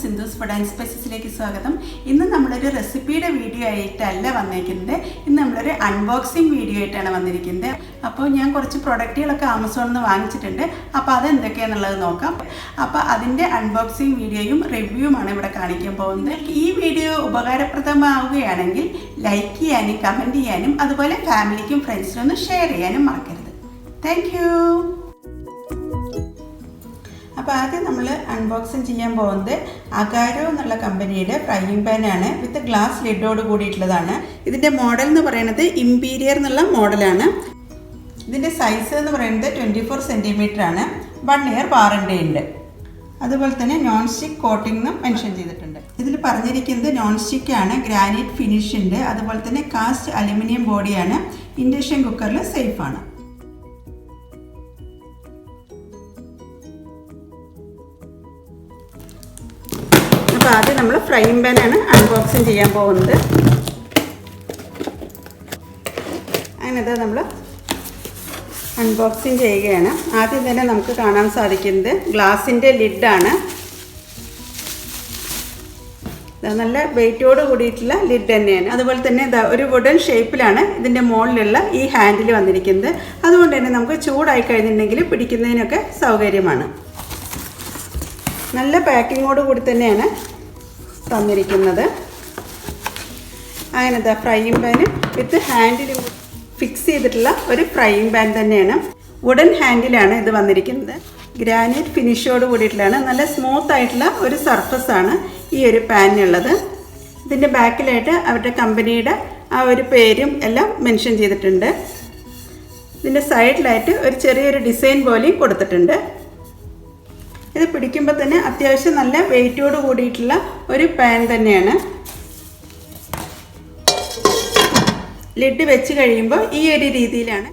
Sindhu's food and സ്പൈസസിലേക്ക് സ്വാഗതം. ഇന്ന് നമ്മളൊരു റെസിപ്പിയുടെ വീഡിയോ ആയിട്ടല്ല വന്നിരിക്കുന്നത്. ഇന്ന് നമ്മളൊരു അൺബോക്സിങ് വീഡിയോ ആയിട്ടാണ് വന്നിരിക്കുന്നത്. അപ്പോൾ ഞാൻ കുറച്ച് പ്രൊഡക്റ്റുകളൊക്കെ ആമസോണിൽ നിന്ന് വാങ്ങിച്ചിട്ടുണ്ട്. അപ്പോൾ അതെന്തൊക്കെയാണെന്നുള്ളത് നോക്കാം. അപ്പോൾ അതിൻ്റെ അൺബോക്സിങ് വീഡിയോയും റിവ്യൂമാണ് ഇവിടെ കാണിക്കാൻ പോകുന്നത്. ഈ വീഡിയോ ഉപകാരപ്രദമാവുകയാണെങ്കിൽ ലൈക്ക് ചെയ്യാനും കമൻറ്റ് ചെയ്യാനും അതുപോലെ ഫാമിലിക്കും ഫ്രണ്ട്സിനും ഒന്ന് ഷെയർ ചെയ്യാനും മറക്കരുത്. Thank you. അപ്പോൾ ആദ്യം നമ്മൾ അൺബോക്സിങ് ചെയ്യാൻ പോകുന്നത് അഗാരോ എന്നുള്ള കമ്പനിയുടെ ഫ്രൈയിങ് പാനാണ്. With glass ലിഡോട് കൂടിയിട്ടുള്ളതാണ്. ഇതിൻ്റെ മോഡൽ എന്ന് പറയുന്നത് ഇമ്പീരിയർ എന്നുള്ള മോഡലാണ്. ഇതിൻ്റെ സൈസ് എന്ന് പറയുന്നത് 24 സെൻറ്റിമീറ്റർ ആണ്. 1 ഇയർ വാറണ്ടി ഉണ്ട്. അതുപോലെ തന്നെ നോൺ സ്റ്റിക്ക് കോട്ടിംഗ് എന്നും മെൻഷൻ ചെയ്തിട്ടുണ്ട്. ഇതിൽ പറഞ്ഞിരിക്കുന്നത് നോൺ സ്റ്റിക്ക് ആണ്, ഗ്രാനൈറ്റ് ഫിനിഷ് ഉണ്ട്. അതുപോലെ തന്നെ കാസ്റ്റ് അലുമിനിയം ബോഡിയാണ്. ഇൻഡക്ഷൻ കുക്കറിൽ സേഫാണ്. അപ്പോൾ ആദ്യം നമ്മൾ ഫ്രൈയിങ് പാനാണ് അൺബോക്സിങ് ചെയ്യാൻ പോകുന്നത്. അങ്ങനെ നമ്മൾ അൺബോക്സിങ് ചെയ്യുകയാണ്. ആദ്യം തന്നെ നമുക്ക് കാണാൻ സാധിക്കുന്നത് ഗ്ലാസിൻ്റെ ലിഡാണ്. നല്ല വെയിറ്റോട് കൂടിയിട്ടുള്ള ലിഡ് തന്നെയാണ്. അതുപോലെ തന്നെ ഒരു വുഡൻ ഷേപ്പിലാണ് ഇതിൻ്റെ മുകളിലുള്ള ഈ ഹാൻഡിൽ വന്നിരിക്കുന്നത്. അതുകൊണ്ട് തന്നെ നമുക്ക് ചൂടായി കഴിഞ്ഞിട്ടുണ്ടെങ്കിൽ പിടിക്കുന്നതിനൊക്കെ സൗകര്യമാണ്. നല്ല പാക്കിങ്ങോട് കൂടി തന്നെയാണ് തന്നിരിക്കുന്നത്. അങ്ങനെ ഫ്രൈയിങ് പാന് വിത്ത് ഹാൻഡിൽ ഫിക്സ് ചെയ്തിട്ടുള്ള ഒരു ഫ്രൈയിങ് പാൻ തന്നെയാണ്. വുഡൻ ഹാൻഡിലാണ് ഇത് വന്നിരിക്കുന്നത്. ഗ്രാനൈറ്റ് ഫിനിഷോട് കൂടിയിട്ടുള്ളതാണ്. നല്ല സ്മൂത്ത് ആയിട്ടുള്ള ഒരു സർഫസാണ് ഈ ഒരു പാനിനുള്ളത്. ഇതിൻ്റെ ബാക്കിലായിട്ട് അവരുടെ കമ്പനിയുടെ ആ ഒരു പേരും എല്ലാം മെൻഷൻ ചെയ്തിട്ടുണ്ട്. ഇതിൻ്റെ സൈഡിലായിട്ട് ഒരു ചെറിയൊരു ഡിസൈൻ പോലെയും കൊടുത്തിട്ടുണ്ട്. ഇത് പിടിക്കുമ്പോൾ തന്നെ അത്യാവശ്യം നല്ല വെയിറ്റോട് കൂടിയിട്ടുള്ള ഒരു പാൻ തന്നെയാണ്. ലിഡ് വെച്ച് കഴിയുമ്പോൾ ഈ ഒരു രീതിയിലാണ്.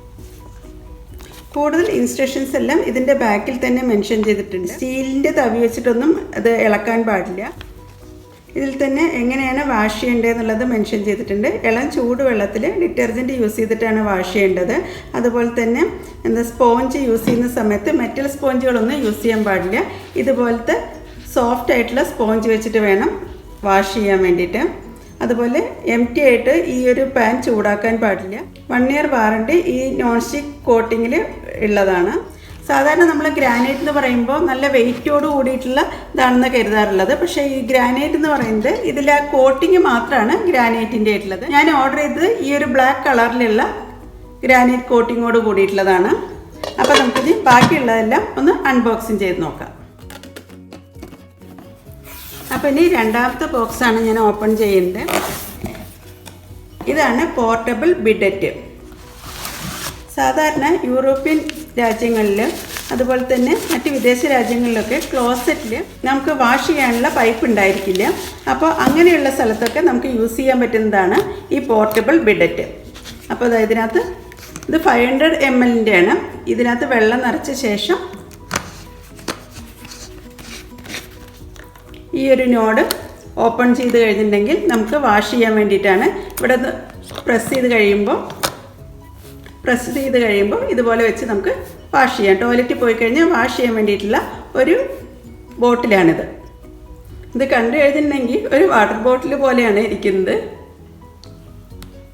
കൂടുതൽ ഇൻസ്ട്രക്ഷൻസ് എല്ലാം ഇതിൻ്റെ ബാക്കിൽ തന്നെ മെൻഷൻ ചെയ്തിട്ടുണ്ട്. സ്റ്റീലിൻ്റെ തവി വെച്ചിട്ടൊന്നും അത് ഇളക്കാൻ പാടില്ല. ഇതിൽ തന്നെ എങ്ങനെയാണ് വാഷ് ചെയ്യേണ്ടതെന്നുള്ളത് മെൻഷൻ ചെയ്തിട്ടുണ്ട്. ഇളം ചൂടുവെള്ളത്തിൽ ഡിറ്റർജൻറ്റ് യൂസ് ചെയ്തിട്ടാണ് വാഷ് ചെയ്യേണ്ടത്. അതുപോലെ തന്നെ സ്പോഞ്ച് യൂസ് ചെയ്യുന്ന സമയത്ത് മെറ്റൽ സ്പോഞ്ചുകളൊന്നും യൂസ് ചെയ്യാൻ പാടില്ല. ഇതുപോലത്തെ സോഫ്റ്റ് ആയിട്ടുള്ള സ്പോഞ്ച് വെച്ചിട്ട് വേണം വാഷ് ചെയ്യാൻ വേണ്ടിയിട്ട്. അതുപോലെ എംറ്റി ആയിട്ട് ഈ ഒരു പാൻ ചൂടാക്കാൻ പാടില്ല. 1 ഇയർ വാറണ്ടി ഈ നോൺ സ്റ്റിക്ക് കോട്ടിങ്ങിൽ ഉള്ളതാണ്. സാധാരണ നമ്മൾ ഗ്രാനൈറ്റ് എന്ന് പറയുമ്പോൾ നല്ല വെയിറ്റോട് കൂടിയിട്ടുള്ള ഇതാണെന്ന് കരുതാറുള്ളത്. പക്ഷേ ഈ ഗ്രാനൈറ്റ് എന്ന് പറയുന്നത് ഇതിൽ ആ കോട്ടിങ് മാത്രമാണ് ഗ്രാനൈറ്റിൻ്റെ ആയിട്ടുള്ളത്. ഞാൻ ഓർഡർ ചെയ്തത് ഈ ഒരു ബ്ലാക്ക് കളറിലുള്ള ഗ്രാനൈറ്റ് കോട്ടിങ്ങോട് കൂടിയിട്ടുള്ളതാണ്. അപ്പോൾ നമുക്കിത് ബാക്കിയുള്ളതെല്ലാം ഒന്ന് അൺബോക്സിങ് ചെയ്ത് നോക്കാം. അപ്പോൾ ഇനി രണ്ടാമത്തെ ബോക്സാണ് ഞാൻ ഓപ്പൺ ചെയ്യുന്നത്. ഇതാണ് പോർട്ടബിൾ ബിഡറ്റ്. സാധാരണ യൂറോപ്യൻ രാജ്യങ്ങളിൽ അതുപോലെ തന്നെ മറ്റ് വിദേശ രാജ്യങ്ങളിലൊക്കെ ക്ലോസറ്റിൽ നമുക്ക് വാഷ് ചെയ്യാനുള്ള പൈപ്പ് ഉണ്ടായിരിക്കില്ല. അപ്പോൾ അങ്ങനെയുള്ള സ്ഥലത്തൊക്കെ നമുക്ക് യൂസ് ചെയ്യാൻ പറ്റുന്നതാണ് ഈ പോർട്ടബിൾ ബിഡറ്റ്. അപ്പോൾ ഇതിനകത്ത് ഇത് 500 ml ആണ്. ഇതിനകത്ത് വെള്ളം നിറച്ച ശേഷം ഈ ഒരു നോഡ് ഓപ്പൺ ചെയ്ത് കഴിഞ്ഞിട്ടുണ്ടെങ്കിൽ നമുക്ക് വാഷ് ചെയ്യാൻ വേണ്ടിയിട്ടാണ്. ഇവിടെ പ്രസ് ചെയ്ത് കഴിയുമ്പോൾ ഇതുപോലെ വെച്ച് നമുക്ക് വാഷ് ചെയ്യാം. ടോയ്ലറ്റിൽ പോയി കഴിഞ്ഞാൽ വാഷ് ചെയ്യാൻ വേണ്ടിയിട്ടുള്ള ഒരു ബോട്ടിലാണിത്. ഇത് കണ്ടു കഴിഞ്ഞിട്ടുണ്ടെങ്കിൽ ഒരു വാട്ടർ ബോട്ടിൽ പോലെയാണ് ഇരിക്കുന്നത്.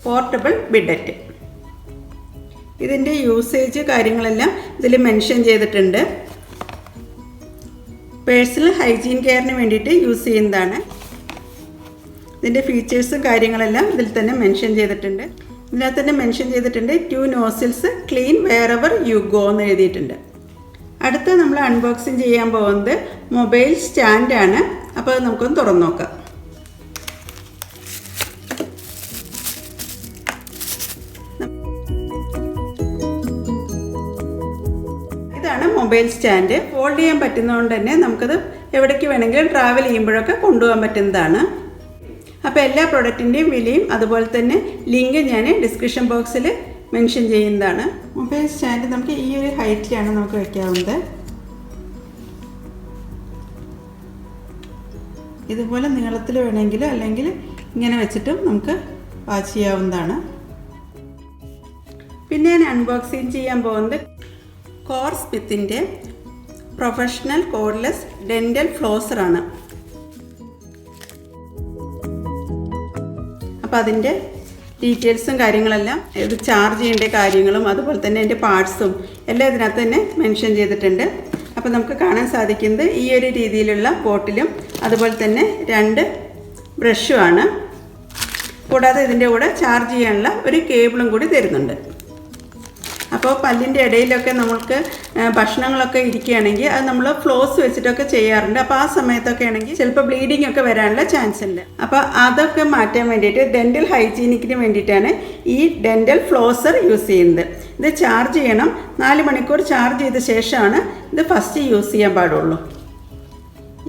പോർട്ടബിൾ ബിഡറ്റ്. ഇതിൻ്റെ യൂസേജ് കാര്യങ്ങളെല്ലാം ഇതിൽ മെൻഷൻ ചെയ്തിട്ടുണ്ട്. പേഴ്സണൽ ഹൈജീൻ കെയറിന് വേണ്ടിയിട്ട് യൂസ് ചെയ്യുന്നതാണ്. ഇതിൻ്റെ ഫീച്ചേഴ്സും കാര്യങ്ങളെല്ലാം ഇതിൽ തന്നെ മെൻഷൻ ചെയ്തിട്ടുണ്ട്. ഇതിനകത്ത് തന്നെ മെൻഷൻ ചെയ്തിട്ടുണ്ട് 2 നോസിൽസ് ക്ലീൻ വെയറെവർ യു ഗോ എന്ന് എഴുതിയിട്ടുണ്ട്. അടുത്ത നമ്മൾ അൺബോക്സിങ് ചെയ്യാൻ പോകുന്നത് മൊബൈൽ സ്റ്റാൻഡാണ്. അപ്പോൾ അത് നമുക്കൊന്ന് തുറന്നു നോക്കാം. ഇതാണ് മൊബൈൽ സ്റ്റാൻഡ്. ഫോൾഡ് ചെയ്യാൻ പറ്റുന്നതുകൊണ്ട് തന്നെ നമുക്കത് എവിടേക്ക് വേണമെങ്കിലും ട്രാവൽ ചെയ്യുമ്പോഴൊക്കെ കൊണ്ടുപോകാൻ പറ്റുന്നതാണ്. അപ്പോൾ എല്ലാ പ്രൊഡക്റ്റിൻ്റെയും വിലയും അതുപോലെ തന്നെ ലിങ്ക് ഞാൻ ഡിസ്ക്രിപ്ഷൻ ബോക്സിൽ മെൻഷൻ ചെയ്യുന്നതാണ്. മൊബൈൽ സ്റ്റാൻഡ് നമുക്ക് ഈ ഒരു ഹൈറ്റിലാണ് നമുക്ക് വയ്ക്കാവുന്നത്. ഇതുപോലെ നീളത്തിൽ വേണമെങ്കിൽ അല്ലെങ്കിൽ ഇങ്ങനെ വെച്ചിട്ടും നമുക്ക് വാച്ച് ചെയ്യാവുന്നതാണ്. പിന്നെ ഞാൻ അൺബോക്സിങ് ചെയ്യാൻ പോകുന്നത് കോർ സ്മിത്തിൻ്റെ പ്രൊഫഷണൽ കോഡ്ലെസ് ഡെൻ്റൽ ഫ്ലോസറാണ്. അപ്പോൾ അതിൻ്റെ ഡീറ്റെയിൽസും കാര്യങ്ങളെല്ലാം ഇത് ചാർജ് ചെയ്യേണ്ട കാര്യങ്ങളും അതുപോലെ തന്നെ അതിൻ്റെ പാർട്സും എല്ലാം ഇതിനകത്ത് തന്നെ മെൻഷൻ ചെയ്തിട്ടുണ്ട്. അപ്പോൾ നമുക്ക് കാണാൻ സാധിക്കുന്നത് ഈ ഒരു രീതിയിലുള്ള ബോട്ടിലും അതുപോലെ തന്നെ 2 ബ്രഷുമാണ്. കൂടാതെ ഇതിൻ്റെ കൂടെ ചാർജ് ചെയ്യാനുള്ള ഒരു കേബിളും കൂടി തരുന്നുണ്ട്. അപ്പോൾ പല്ലിൻ്റെ ഇടയിലൊക്കെ നമുക്ക് ഭക്ഷണങ്ങളൊക്കെ ഇരിക്കുകയാണെങ്കിൽ അത് നമ്മൾ ഫ്ലോസ് വെച്ചിട്ടൊക്കെ ചെയ്യാറുണ്ട്. അപ്പോൾ ആ സമയത്തൊക്കെ ആണെങ്കിൽ ചിലപ്പോൾ ബ്ലീഡിംഗ് ഒക്കെ വരാനുള്ള ചാൻസ് ഉണ്ട്. അപ്പോൾ അതൊക്കെ മാറ്റാൻ വേണ്ടിയിട്ട് ഡെൻ്റൽ ഹൈജീനിക്കിന് വേണ്ടിയിട്ടാണ് ഈ ഡെൻ്റൽ ഫ്ലോസർ യൂസ് ചെയ്യുന്നത്. ഇത് ചാർജ് ചെയ്യണം. 4 മണിക്കൂർ ചാർജ് ചെയ്ത ശേഷമാണ് ഇത് ഫസ്റ്റ് യൂസ് ചെയ്യാൻ പാടുള്ളൂ.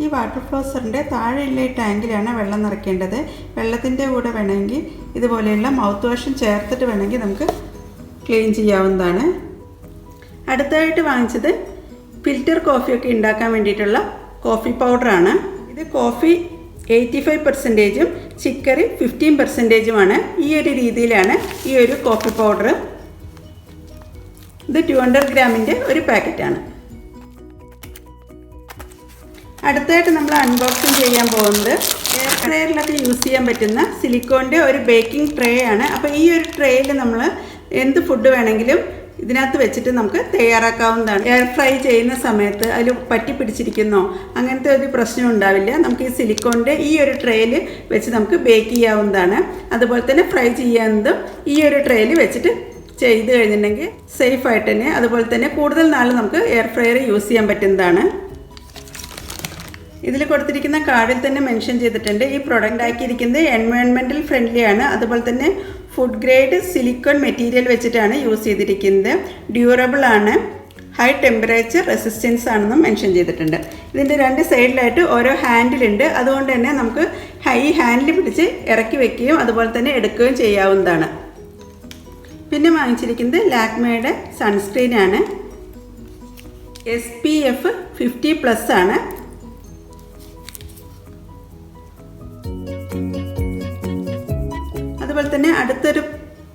ഈ വാട്ടർ ഫ്ലോസറിൻ്റെ താഴെയുള്ള ഈ ടാങ്കിലാണ് വെള്ളം നിറയ്ക്കേണ്ടത്. വെള്ളത്തിൻ്റെ കൂടെ വേണമെങ്കിൽ ഇതുപോലെയുള്ള മൗത്ത് വാഷും ചേർത്തിട്ട് വേണമെങ്കിൽ നമുക്ക് ക്ലീൻ ചെയ്യാവുന്നതാണ്. അടുത്തതായിട്ട് വാങ്ങിച്ചത് ഫിൽറ്റർ കോഫിയൊക്കെ ഉണ്ടാക്കാൻ വേണ്ടിയിട്ടുള്ള കോഫി പൗഡറാണ്. ഇത് കോഫി 85%ഉം ചിക്കറി 15%ഉമാണ്. ഈ ഒരു രീതിയിലാണ് ഈ ഒരു കോഫി പൗഡർ. ഇത് 200 ഗ്രാമിൻ്റെ ഒരു പാക്കറ്റാണ്. അടുത്തതായിട്ട് നമ്മൾ അൺബോക്സിങ് ചെയ്യാൻ പോകുന്നത് എയർ ഫ്രയറിലൊക്കെ യൂസ് ചെയ്യാൻ പറ്റുന്ന സിലിക്കോണിൻ്റെ ഒരു ബേക്കിംഗ് ട്രേ ആണ്. അപ്പോൾ ഈ ഒരു ട്രേയിൽ നമ്മൾ എന്ത് ഫുഡ് വേണമെങ്കിലും ഇതിനകത്ത് വെച്ചിട്ട് നമുക്ക് തയ്യാറാക്കാവുന്നതാണ്. എയർ ഫ്രൈ ചെയ്യുന്ന സമയത്ത് അതിൽ പറ്റി പിടിച്ചിരിക്കുന്നോ അങ്ങനത്തെ ഒരു പ്രശ്നം ഉണ്ടാവില്ല. നമുക്ക് ഈ സിലിക്കോണിൻ്റെ ഈ ഒരു ട്രേയിൽ വെച്ച് നമുക്ക് ബേക്ക് ചെയ്യാവുന്നതാണ്. അതുപോലെ തന്നെ ഫ്രൈ ചെയ്യാവുന്നതും ഈ ഒരു ട്രേയിൽ വെച്ചിട്ട് ചെയ്ത് കഴിഞ്ഞിട്ടുണ്ടെങ്കിൽ സേഫായിട്ട് തന്നെ അതുപോലെ തന്നെ കൂടുതൽ നാൾ നമുക്ക് എയർ ഫ്രയർ യൂസ് ചെയ്യാൻ പറ്റുന്നതാണ്. ഇതിൽ കൊടുത്തിരിക്കുന്ന കാർഡിൽ തന്നെ മെൻഷൻ ചെയ്തിട്ടുണ്ട് ഈ പ്രൊഡക്റ്റ് ആക്കിയിരിക്കുന്നത് എൻവയോൺമെൻറ്റൽ ഫ്രണ്ട്ലി ആണ്. അതുപോലെ തന്നെ ഫുഡ് ഗ്രേഡ് സിലിക്കോൺ മെറ്റീരിയൽ വെച്ചിട്ടാണ് യൂസ് ചെയ്തിരിക്കുന്നത്. ഡ്യൂറബിൾ ആണ്, ഹൈ ടെമ്പറേച്ചർ റെസിസ്റ്റൻസ് ആണെന്നും മെൻഷൻ ചെയ്തിട്ടുണ്ട്. ഇതിൻ്റെ 2 സൈഡിലായിട്ട് ഓരോ ഹാൻഡിലുണ്ട്. അതുകൊണ്ട് തന്നെ നമുക്ക് ഹൈ ഹാൻഡിൽ പിടിച്ച് ഇറക്കി വെക്കുകയും അതുപോലെ തന്നെ എടുക്കുകയും ചെയ്യാവുന്നതാണ്. പിന്നെ വാങ്ങിച്ചിരിക്കുന്നത് ലാക്മേയുടെ സൺസ്ക്രീനാണ്. SPF 50+ ആണ്. അതുപോലെ തന്നെ അടുത്തൊരു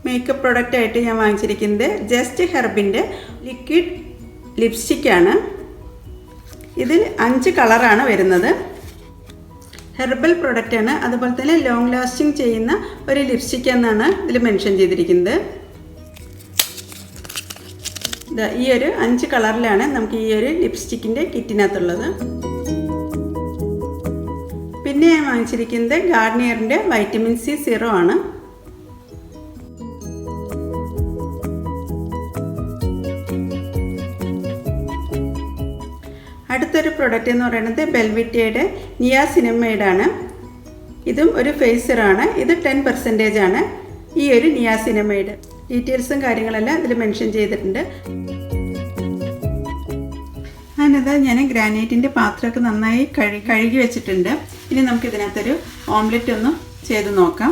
മേക്കപ്പ് പ്രൊഡക്റ്റായിട്ട് ഞാൻ വാങ്ങിച്ചിരിക്കുന്നത് ജസ്റ്റ് ഹെർബിൻ്റെ ലിക്വിഡ് ലിപ്സ്റ്റിക്കാണ്. ഇതിൽ 5 കളറാണ് വരുന്നത്. ഹെർബൽ പ്രൊഡക്റ്റാണ്. അതുപോലെ തന്നെ ലോങ് ലാസ്റ്റിംഗ് ചെയ്യുന്ന ഒരു ലിപ്സ്റ്റിക് എന്നാണ് ഇതിൽ മെൻഷൻ ചെയ്തിരിക്കുന്നത്. ഈ ഒരു 5 കളറിലാണ് നമുക്ക് ഈ ഒരു ലിപ്സ്റ്റിക്കിൻ്റെ കിറ്റിനകത്തുള്ളത്. പിന്നെ ഞാൻ വാങ്ങിച്ചിരിക്കുന്നത് ഗാർണിയറിൻ്റെ വൈറ്റമിൻ C സീറോ ആണ്. അടുത്തൊരു പ്രൊഡക്റ്റ് എന്ന് പറയുന്നത് ബെൽവിറ്റയുടെ നിയാസിനമൈഡ് ആണ്. ഇതും ഒരു ഫേസ് സിറാണ്. ഇത് 10% ആണ് ഈ ഒരു നിയാസിനമൈഡ്. ഡീറ്റെയിൽസും കാര്യങ്ങളെല്ലാം ഇതിൽ മെൻഷൻ ചെയ്തിട്ടുണ്ട്. അതിനത് ഞാൻ ഗ്രാനൈറ്റിൻ്റെ പാത്രമൊക്കെ നന്നായി കഴുകി വെച്ചിട്ടുണ്ട്. ഇനി നമുക്കിതിനകത്തൊരു ഓംലെറ്റ് ഒന്ന് ചെയ്ത് നോക്കാം.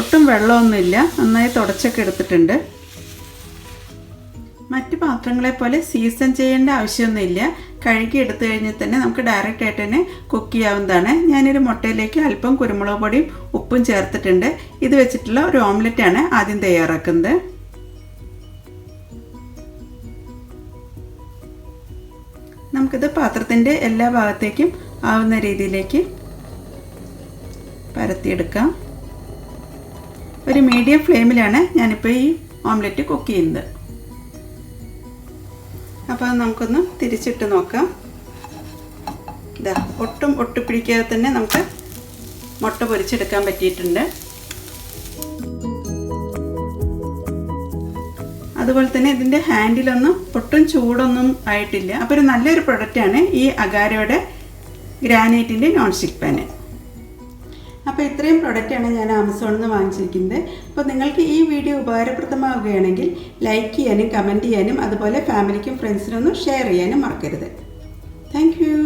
ഒട്ടും വെള്ളമൊന്നുമില്ല, നന്നായി തുടച്ചൊക്കെ എടുത്തിട്ടുണ്ട്. മറ്റ് പാത്രങ്ങളെപ്പോലെ സീസൺ ചെയ്യേണ്ട ആവശ്യമൊന്നുമില്ല. കഴുകി എടുത്തു കഴിഞ്ഞാൽ തന്നെ നമുക്ക് ഡയറക്റ്റ് ആയിട്ട് തന്നെ കുക്ക് ചെയ്യാവുന്നതാണ്. ഞാനൊരു മുട്ടയിലേക്ക് അല്പം കുരുമുളക് പൊടിയും ഉപ്പും ചേർത്തിട്ടുണ്ട്. ഇത് വെച്ചിട്ടുള്ള ഒരു ഓംലെറ്റാണ് ആദ്യം തയ്യാറാക്കുന്നത്. നമുക്കിത് പാത്രത്തിൻ്റെ എല്ലാ ഭാഗത്തേക്കും ആവുന്ന രീതിയിലേക്ക് പരത്തിയെടുക്കാം. ഒരു മീഡിയം ഫ്ലെയിമിലാണ് ഞാനിപ്പോൾ ഈ ഓംലെറ്റ് കുക്ക് ചെയ്യുന്നത്. അപ്പോൾ അത് നമുക്കൊന്ന് തിരിച്ചിട്ട് നോക്കാം. ഇതാ ഒട്ടും ഒട്ടിപ്പിടിക്കാതെ തന്നെ നമുക്ക് മുട്ട പൊരിച്ചെടുക്കാൻ പറ്റിയിട്ടുണ്ട്. അതുപോലെ തന്നെ ഇതിൻ്റെ ഹാൻഡിലൊന്നും ഒട്ടും ചൂടൊന്നും ആയിട്ടില്ല. അപ്പോൾ ഒരു നല്ലൊരു പ്രൊഡക്റ്റാണ് ഈ അഗാരോയുടെ ഗ്രാനൈറ്റിൻ്റെ നോൺ സ്റ്റിക്ക് പാന്. അപ്പോൾ ഇത്രയും പ്രൊഡക്റ്റാണ് ഞാൻ ആമസോണിൽ നിന്ന് വാങ്ങിച്ചിരിക്കുന്നത്. അപ്പോൾ നിങ്ങൾക്ക് ഈ വീഡിയോ ഉപകാരപ്രദമാവുകയാണെങ്കിൽ ലൈക്ക് ചെയ്യാനും കമൻറ്റ് ചെയ്യാനും അതുപോലെ ഫാമിലിക്കും ഫ്രണ്ട്സിനൊന്നും ഷെയർ ചെയ്യാനും മറക്കരുത്. Thank you.